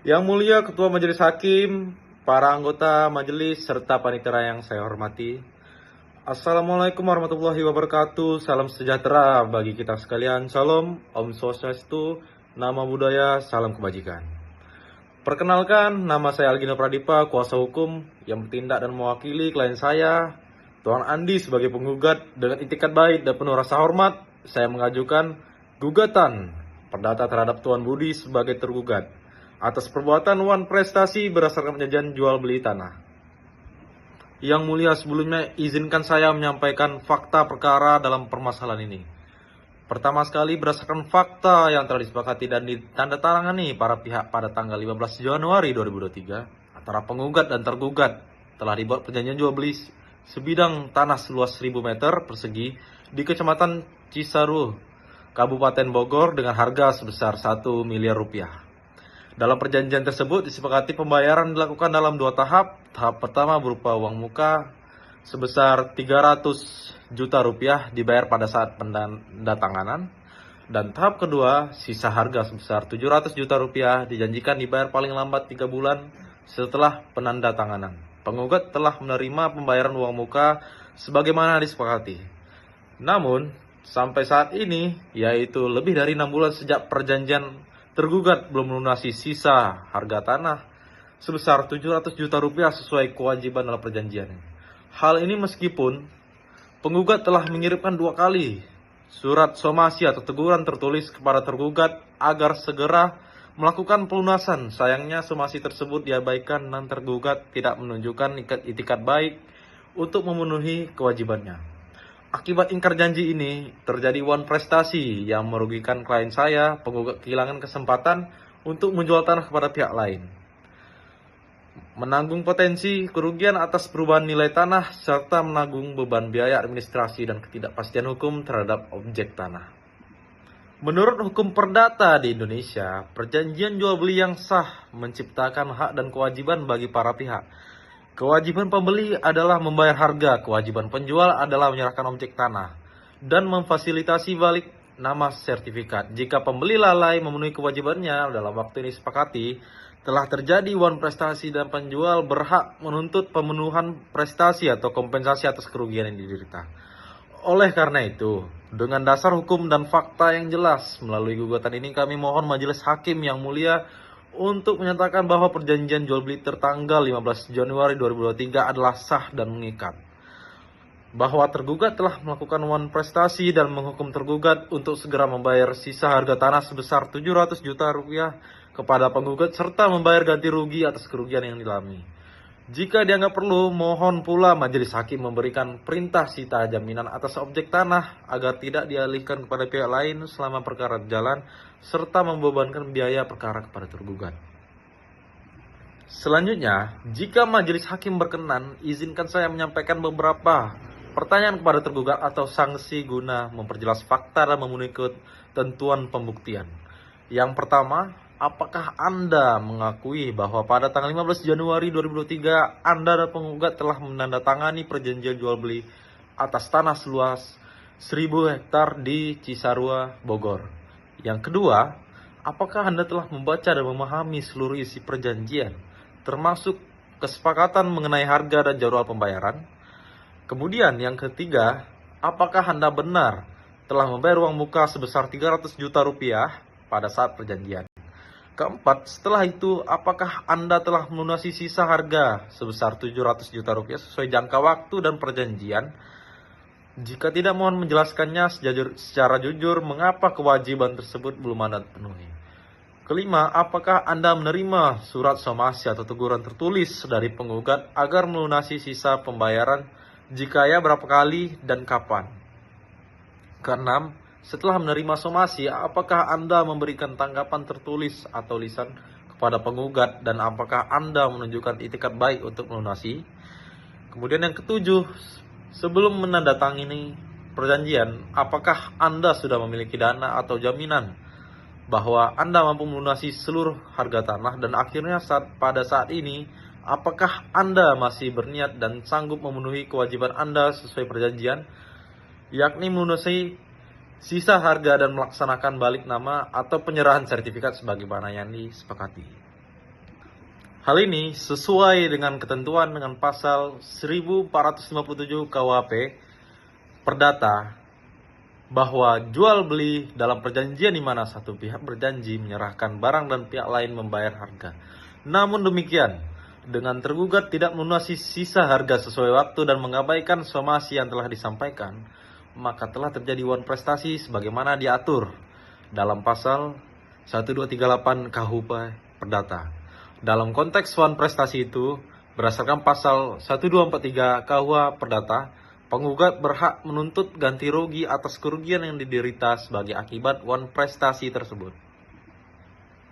Yang Mulia Ketua Majelis Hakim, para anggota majelis, serta panitia yang saya hormati. Assalamualaikum warahmatullahi wabarakatuh. Salam sejahtera bagi kita sekalian. Salam, Om Swastiastu, Nama Budaya, Salam Kebajikan. Perkenalkan, nama saya Algino Pradipa, kuasa hukum yang bertindak dan mewakili klien saya, Tuan Andi, sebagai penggugat. Dengan itikat baik dan penuh rasa hormat, saya mengajukan gugatan perdata terhadap Tuan Budi sebagai tergugat atas perbuatan wan prestasi berdasarkan perjanjian jual beli tanah. Yang Mulia, sebelumnya izinkan saya menyampaikan fakta perkara dalam permasalahan ini. Pertama sekali, berdasarkan fakta yang telah disepakati dan ditandatangani para pihak pada tanggal 15 Januari 2023 antara penggugat dan tergugat, telah dibuat perjanjian jual beli sebidang tanah seluas 1000 meter persegi di Kecamatan Cisaruh, Kabupaten Bogor dengan harga sebesar 1 miliar rupiah. Dalam perjanjian tersebut disepakati pembayaran dilakukan dalam 2 tahap. Tahap pertama berupa uang muka sebesar 300 juta rupiah dibayar pada saat penandatanganan. Dan tahap kedua, sisa harga sebesar 700 juta rupiah dijanjikan dibayar paling lambat 3 bulan setelah penandatanganan. Penggugat telah menerima pembayaran uang muka sebagaimana disepakati. Namun, sampai saat ini, yaitu lebih dari 6 bulan sejak perjanjian, tergugat belum melunasi sisa harga tanah sebesar 700 juta rupiah sesuai kewajiban dalam perjanjian. Hal ini meskipun penggugat telah mengirimkan 2 kali surat somasi atau teguran tertulis kepada tergugat agar segera melakukan pelunasan. Sayangnya somasi tersebut diabaikan dan tergugat tidak menunjukkan itikat baik untuk memenuhi kewajibannya. Akibat ingkar janji ini, terjadi wan prestasi yang merugikan klien saya. Penggugat kehilangan kesempatan untuk menjual tanah kepada pihak lain, menanggung potensi kerugian atas perubahan nilai tanah, serta menanggung beban biaya administrasi dan ketidakpastian hukum terhadap objek tanah. Menurut hukum perdata di Indonesia, perjanjian jual beli yang sah menciptakan hak dan kewajiban bagi para pihak. Kewajiban pembeli adalah membayar harga, kewajiban penjual adalah menyerahkan objek tanah, dan memfasilitasi balik nama sertifikat. Jika pembeli lalai memenuhi kewajibannya dalam waktu ini disepakati, telah terjadi wan prestasi dan penjual berhak menuntut pemenuhan prestasi atau kompensasi atas kerugian yang diderita. Oleh karena itu, dengan dasar hukum dan fakta yang jelas, melalui gugatan ini kami mohon Majelis Hakim yang mulia untuk menyatakan bahwa perjanjian jual beli tertanggal 15 Januari 2023 adalah sah dan mengikat. Bahwa tergugat telah melakukan wan prestasi dan menghukum tergugat untuk segera membayar sisa harga tanah sebesar 700 juta rupiah kepada penggugat serta membayar ganti rugi atas kerugian yang dialami. Jika dianggap perlu, mohon pula Majelis Hakim memberikan perintah sita jaminan atas objek tanah agar tidak dialihkan kepada pihak lain selama perkara berjalan, serta membebankan biaya perkara kepada tergugat. Selanjutnya, jika Majelis Hakim berkenan, izinkan saya menyampaikan beberapa pertanyaan kepada tergugat atau sanksi guna memperjelas fakta dan memenuhi ketentuan pembuktian. Yang pertama, apakah Anda mengakui bahwa pada tanggal 15 Januari 2023 Anda dan penggugat telah menandatangani perjanjian jual beli atas tanah seluas 1000 hektar di Cisarua, Bogor? Yang kedua, apakah Anda telah membaca dan memahami seluruh isi perjanjian, termasuk kesepakatan mengenai harga dan jadwal pembayaran? Kemudian yang ketiga, apakah Anda benar telah membayar uang muka sebesar 300 juta rupiah pada saat perjanjian? Keempat, setelah itu, apakah Anda telah melunasi sisa harga sebesar 700 juta rupiah sesuai jangka waktu dan perjanjian? Jika tidak, mohon menjelaskannya secara jujur mengapa kewajiban tersebut belum Anda penuhi. Kelima, apakah Anda menerima surat somasi atau teguran tertulis dari penggugat agar melunasi sisa pembayaran? Jika ya, berapa kali dan kapan? Keenam, setelah menerima somasi, apakah Anda memberikan tanggapan tertulis atau lisan kepada penggugat dan apakah Anda menunjukkan itikat baik untuk melunasi? Kemudian yang ketujuh, sebelum menandatangani perjanjian, apakah Anda sudah memiliki dana atau jaminan bahwa Anda mampu melunasi seluruh harga tanah? Dan akhirnya pada saat ini, apakah Anda masih berniat dan sanggup memenuhi kewajiban Anda sesuai perjanjian, yakni melunasi sisa harga dan melaksanakan balik nama atau penyerahan sertifikat sebagaimana yang disepakati? Hal ini sesuai dengan ketentuan dengan pasal 1457 KUHP Perdata bahwa jual beli dalam perjanjian di mana satu pihak berjanji menyerahkan barang dan pihak lain membayar harga. Namun demikian, dengan tergugat tidak melunasi sisa harga sesuai waktu dan mengabaikan somasi yang telah disampaikan, maka telah terjadi wan prestasi sebagaimana diatur dalam pasal 1238 KUHP Perdata. Dalam konteks wan prestasi itu, berdasarkan pasal 1243 KUH Perdata, penggugat berhak menuntut ganti rugi atas kerugian yang diderita sebagai akibat wan prestasi tersebut.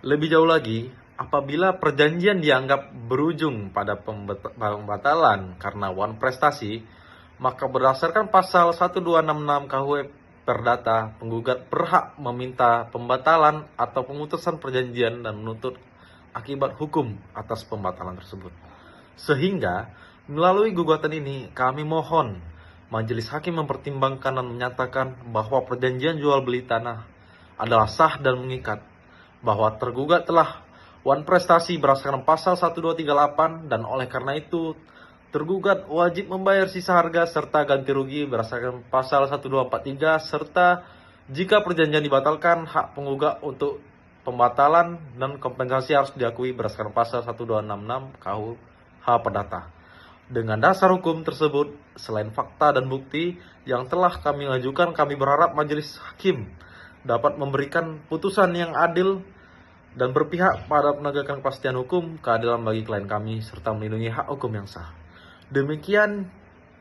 Lebih jauh lagi, apabila perjanjian dianggap berujung pada pembatalan karena wan prestasi, maka berdasarkan pasal 1266 KUH Perdata, penggugat berhak meminta pembatalan atau pemutusan perjanjian dan menuntut akibat hukum atas pembatalan tersebut. Sehingga melalui gugatan ini kami mohon majelis hakim mempertimbangkan dan menyatakan bahwa perjanjian jual beli tanah adalah sah dan mengikat, bahwa tergugat telah wan prestasi berdasarkan pasal 1238 dan oleh karena itu tergugat wajib membayar sisa harga serta ganti rugi berdasarkan pasal 1243 serta jika perjanjian dibatalkan hak penggugat untuk pembatalan dan kompensasi harus diakui berdasarkan pasal 1266 KUH Perdata. Dengan dasar hukum tersebut, selain fakta dan bukti yang telah kami ajukan, kami berharap majelis hakim dapat memberikan putusan yang adil dan berpihak pada penegakan kepastian hukum, keadilan bagi klien kami, serta melindungi hak hukum yang sah. Demikian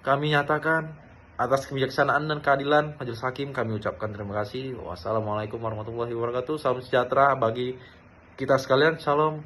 kami nyatakan. Atas kebijaksanaan dan keadilan majelis hakim kami ucapkan terima kasih. Wassalamualaikum warahmatullahi wabarakatuh. Salam sejahtera bagi kita sekalian. Shalom.